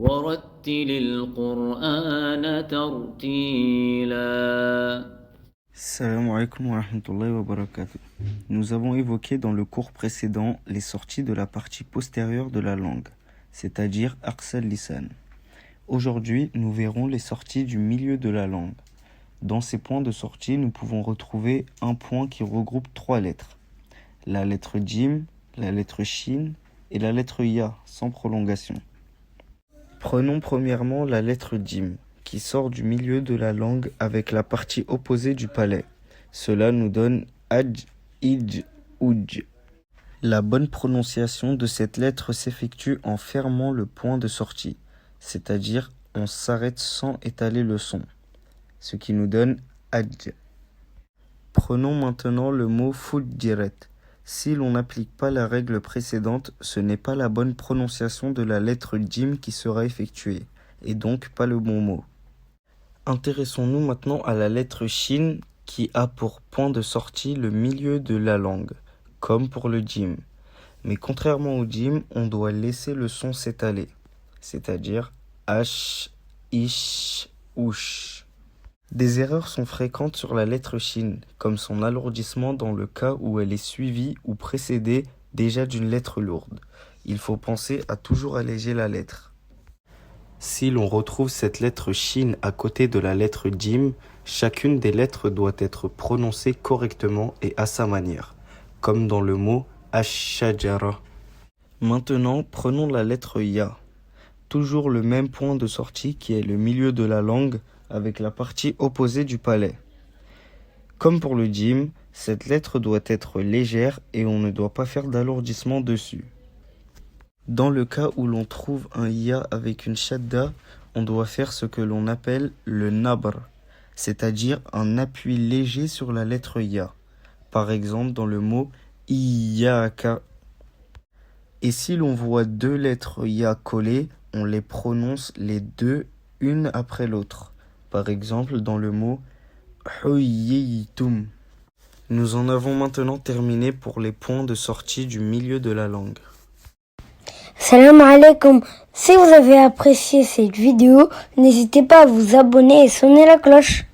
ورتل القرآن ترتيلا. Salam alaikum wa rahmatullahi wa barakatuh. Nous avons évoqué dans le cours précédent les sorties de la partie postérieure de la langue, c'est-à-dire Aqsal Lisan. Aujourd'hui, nous verrons les sorties du milieu de la langue. Dans ces points de sortie, nous pouvons retrouver un point qui regroupe 3 lettres. La lettre Jim, la lettre Shin et la lettre Ya, sans prolongation. Prenons premièrement la lettre Jim, qui sort du milieu de la langue avec la partie opposée du palais. Cela nous donne Aj, Ij, Uj. La bonne prononciation de cette lettre s'effectue en fermant le point de sortie, c'est-à-dire on s'arrête sans étaler le son, ce qui nous donne Aj. Prenons maintenant le mot Fudjiret. Si l'on n'applique pas la règle précédente, ce n'est pas la bonne prononciation de la lettre Jim qui sera effectuée, et donc pas le bon mot. Intéressons-nous maintenant à la lettre Shin qui a pour point de sortie le milieu de la langue, comme pour le Jim. Mais contrairement au Jim, on doit laisser le son s'étaler, c'est-à-dire H, Ish, Ush. Des erreurs sont fréquentes sur la lettre Shin, comme son alourdissement dans le cas où elle est suivie ou précédée déjà d'une lettre lourde. Il faut penser à toujours alléger la lettre. Si l'on retrouve cette lettre Shin à côté de la lettre Jim, chacune des lettres doit être prononcée correctement et à sa manière, comme dans le mot Ash-Shajara. Maintenant, prenons la lettre Ya. Toujours le même point de sortie qui est le milieu de la langue avec la partie opposée du palais. Comme pour le Jim, cette lettre doit être légère et on ne doit pas faire d'alourdissement dessus. Dans le cas où l'on trouve un Ya avec une shadda, on doit faire ce que l'on appelle le nabr, c'est-à-dire un appui léger sur la lettre Ya. Par exemple dans le mot Iyaka. Et si l'on voit 2 lettres Ya collées, on les prononce les deux une après l'autre. Par exemple dans le mot Huyitum. Nous en avons maintenant terminé pour les points de sortie du milieu de la langue. Salam alaikum. Si vous avez apprécié cette vidéo, n'hésitez pas à vous abonner et sonner la cloche.